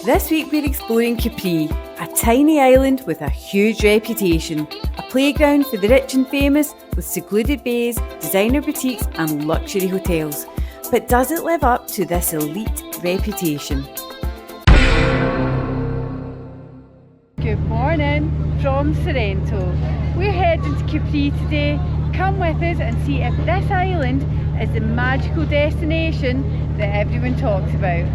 This week we're exploring Capri, a tiny island with a huge reputation, a playground for the rich and famous with secluded bays, designer boutiques and luxury hotels. But does it live up to this elite reputation? Good morning from Sorrento. We're heading to Capri today. Come with us and see if this island is the magical destination that everyone talks about.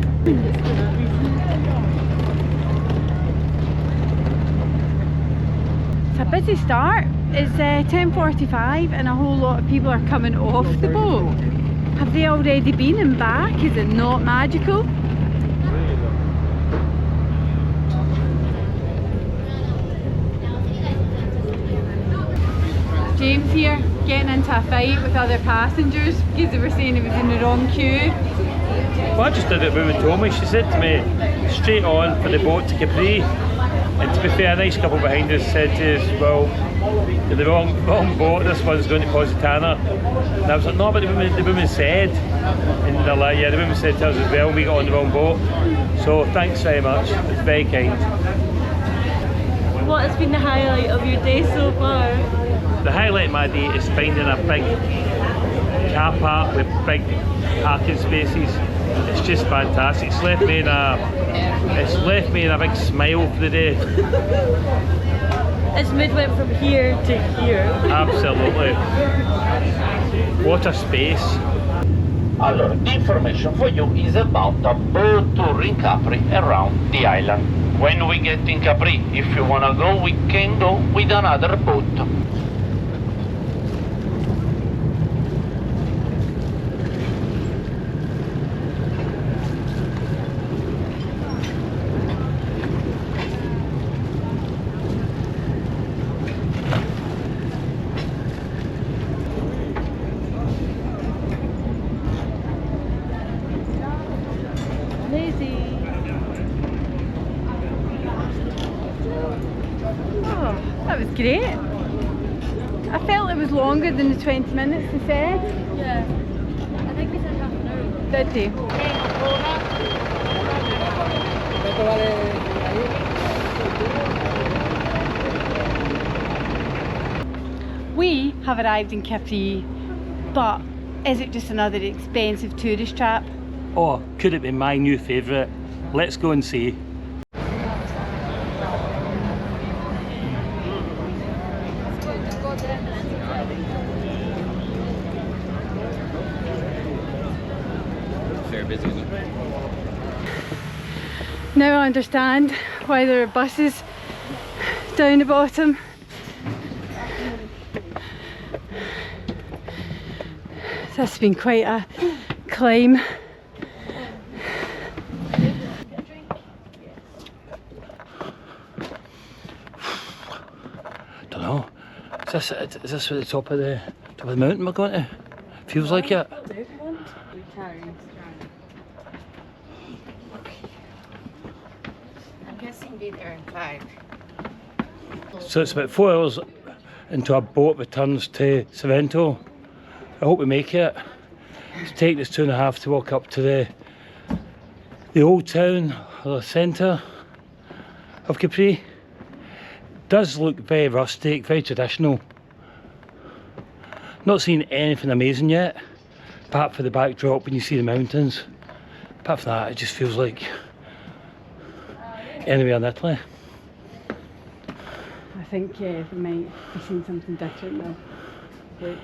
It's a busy start. It's 10:45 and a whole lot of people are coming off the boat. Have they already been and back? Is it not magical? James here, getting into a fight with other passengers because they were saying he was in the wrong queue. Well, I just did it when woman told me. She said to me, straight on for the boat to Capri. And to be fair, a nice couple behind us said to us, well, you're the wrong boat, this one's going to Positano. And I was like, no, but the woman said. And they're like, yeah, the woman said to us as well, we got on the wrong boat. So thanks very much, it's very kind. What has been the highlight of your day so far? The highlight of my day is finding a big car park with big parking spaces. It's just fantastic. It's left me in a big smile for the day. Its mood went from here to here. Absolutely. What a space. Allora, the information for you is about a boat tour in Capri around the island. When we get in Capri, if you wanna go, we can go with another boat. Oh, that was great. I felt it was longer than the 20 minutes they said. Yeah. I think we said half an hour. Did they? We have arrived in Capri, but is it just another expensive tourist trap? Oh, could it be my new favourite? Let's go and see. Now I understand why there are buses down the bottom. This has been quite a climb. Don't know. Is this at the top of the mountain we're going to? Feels like it. I'm guessing be there in 5. So it's about 4 hours into a boat returns to Sorrento. I hope we make it. It's taken us 2.5 to walk up to the old town, or the centre of Capri. Does look very rustic, very traditional. Not seen anything amazing yet, apart from the backdrop when you see the mountains. Apart from that, it just feels like anywhere in Italy. I think we might be seeing something different now. Look.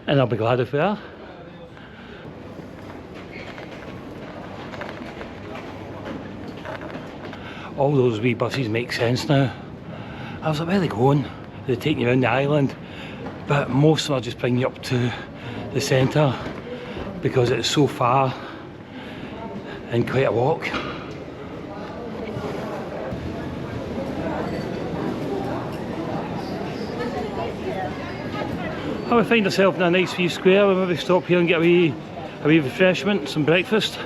And I'll be glad if we are. All those wee buses make sense now. I was like, where are they going? They're taking you around the island, but most of them are just bringing you up to the centre because it's so far and quite a walk. I would find ourselves in a nice wee square. We'll maybe stop here and get a wee refreshment, some breakfast.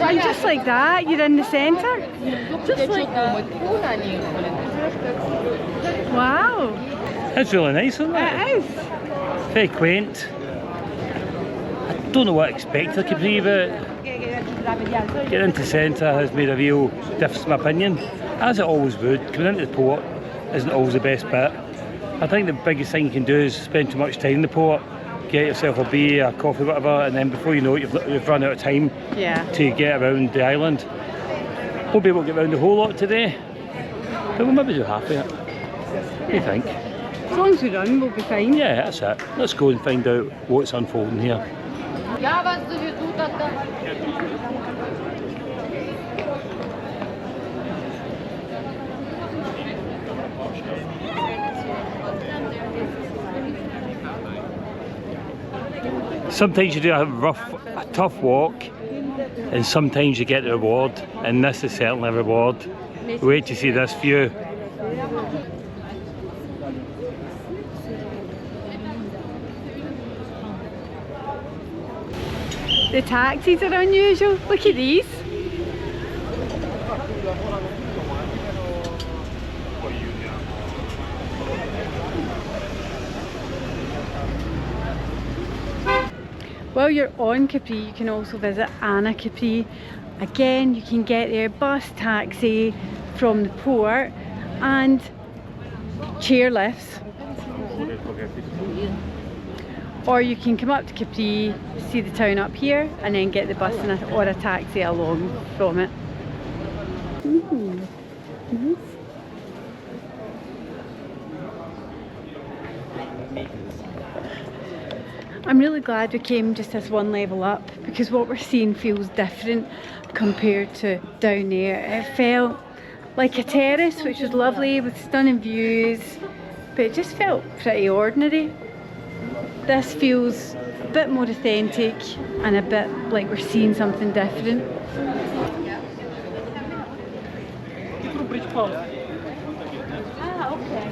And just like that, you're in the centre. Just like that. Wow. It's really nice, isn't it? It is. Very quaint. I don't know what I expected Capri, but getting into the centre has made a real difference in my opinion, as it always would. Coming into the port isn't always the best bit. I think the biggest thing you can do is spend too much time in the port, get yourself a beer, a coffee, whatever, and then before you know it, you've run out of time to get around the island. Won't be able to get around the whole lot today, but we'll maybe do half of it. What do you think? As long as we run, we'll be fine. Yeah, that's it. Let's go and find out what's unfolding here. Sometimes you do a tough walk, and sometimes you get the reward, and this is certainly a reward. Wait to see this view. The taxis are unusual. Look at these. While you're on Capri, you can also visit Anacapri. Again, you can get there bus, taxi from the port, and chairlifts. Or you can come up to Capri, see the town up here, and then get the bus or a taxi along from it. Nice. I'm really glad we came just this one level up, because what we're seeing feels different compared to down there. It felt like a terrace, which was lovely with stunning views, but it just felt pretty ordinary. This feels a bit more authentic and a bit like we're seeing something different. Ah, okay.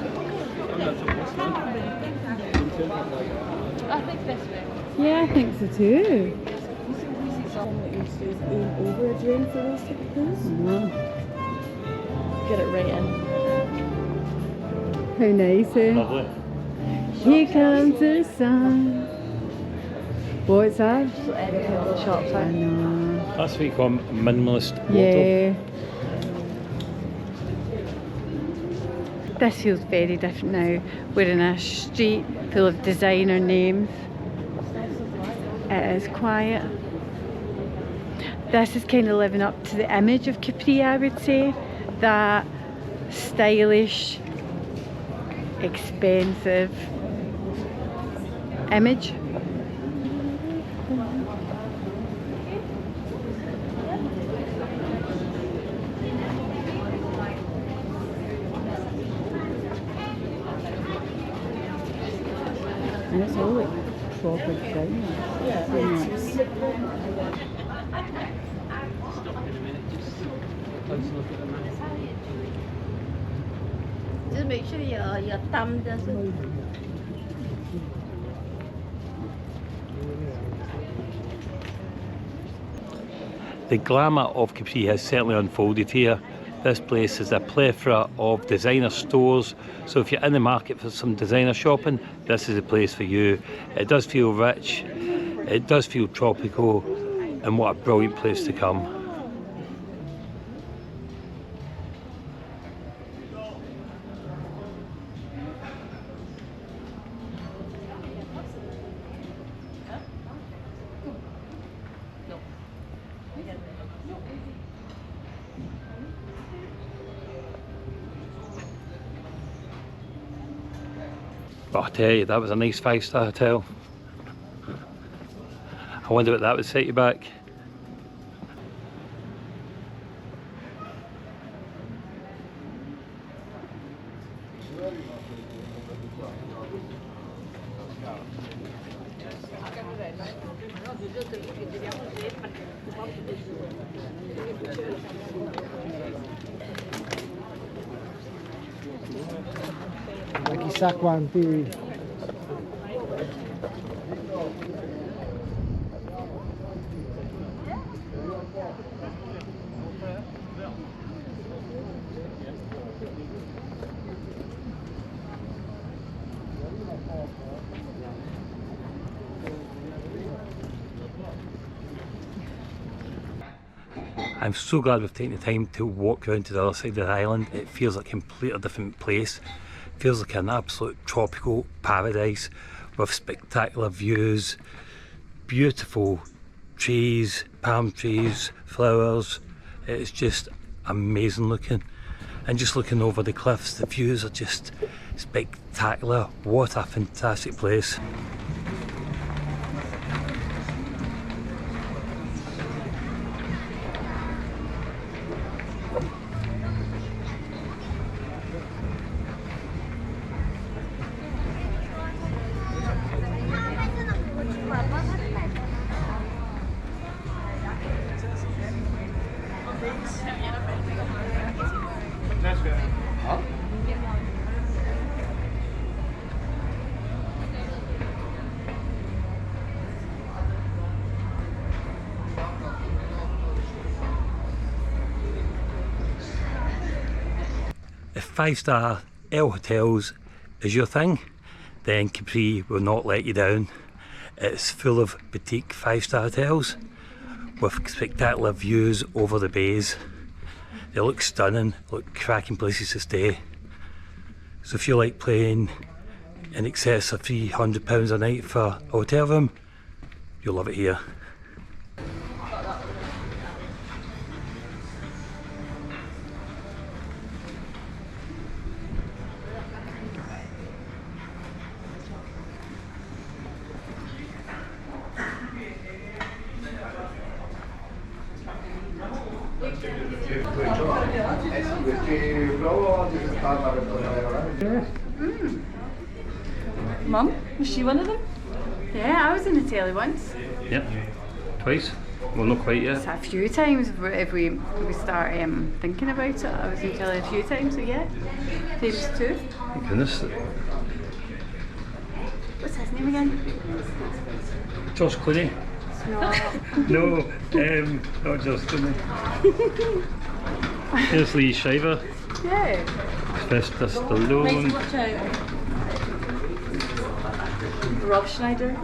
I think this way. Yeah, I think so too. Over a drink for those type of things. Get it right in. How nice, eh? Lovely. Here comes the sun. What's that? The shops I are. know. That's what you call minimalist wardrobe. Yeah. This feels very different now. We're in a street full of designer names. It is quiet. This is kind of living up to the image of Capri, I would say. That stylish, expensive image. And it's all like proper design. Yeah. So nice. Just make sure your thumb doesn't. The glamour of Capri has certainly unfolded here. This place is a plethora of designer stores, so if you're in the market for some designer shopping, this is a place for you. It does feel rich, it does feel tropical, and what a brilliant place to come. But I tell you, that was a nice 5-star hotel. I wonder what that would set you back. Chissà quanti I'm so glad we've taken the time to walk around to the other side of the island. It feels like a completely different place. It feels like an absolute tropical paradise with spectacular views, beautiful trees, palm trees, flowers. It's just amazing looking. And just looking over the cliffs, the views are just spectacular. What a fantastic place. If 5-star L hotels is your thing, then Capri will not let you down. It's full of boutique 5-star hotels with spectacular views over the bays. They look stunning, look cracking places to stay. So if you like paying in excess of £300 a night for a hotel room, you'll love it here. Mum? Was she one of them? Yeah, I was in the telly once. Yep, twice. Well, not quite yet. It's a few times if we start thinking about it. I was in telly a few times, so yeah. Famous too. Thank goodness. What's his name again? George Clooney. No. No, not George Clooney. Here's Lee Shriver. Yeah. Sylvester Mason, Stallone. watch out. Rob Schneider.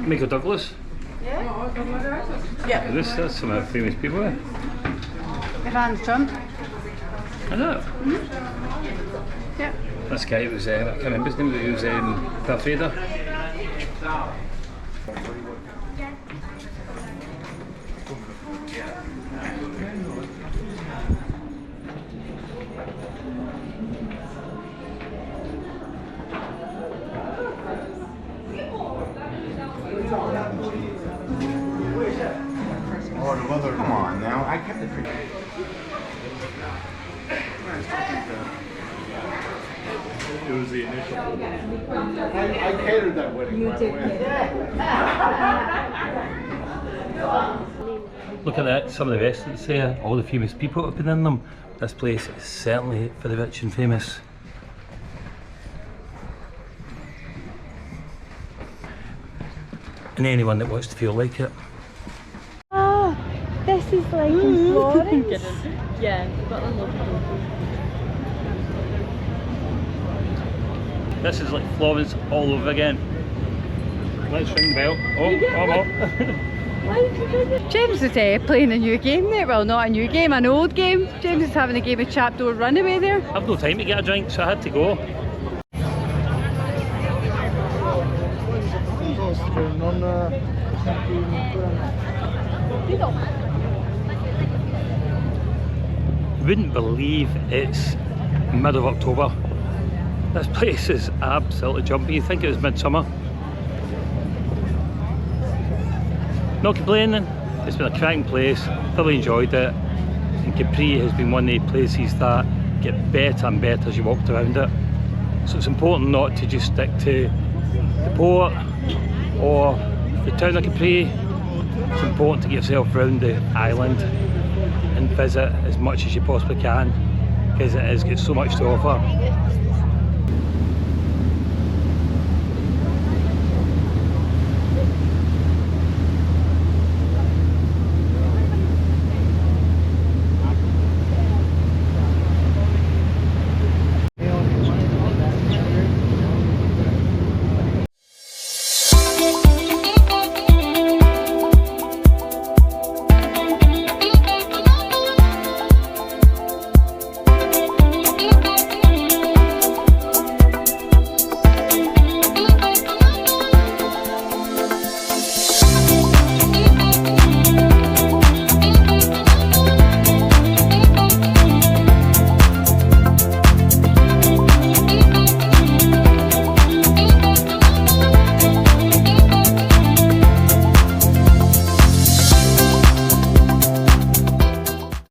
Michael Douglas. Yeah. Yeah. That's some of our famous people. Ivan Trump. I know. Yeah. This guy was, I can't remember his name, but he was Darth Vader. Come on now, I kept it pretty. It was the initial. I catered that wedding. You did. Look at that, some of the restaurants there, all the famous people have been in them. This place is certainly for the rich and famous. And anyone that wants to feel like it. Oh, this is like in Florence. Yeah, we've got them local. This is like Florence all over again. Let's ring the bell. Oh, I'm up. James is playing a new game there. Well, not a new game, an old game. James is having a game of Trapdoor Runaway there. I've no time to get a drink, so I had to go. Wouldn't believe it's mid of October. This place is absolutely jumpy. You think it was midsummer. Not complaining, it's been a cracking place, thoroughly enjoyed it. And Capri has been one of the places that get better and better as you walked around it. So it's important not to just stick to the port or the town of Capri. It's important to get yourself around the island and visit as much as you possibly can, because it has got so much to offer.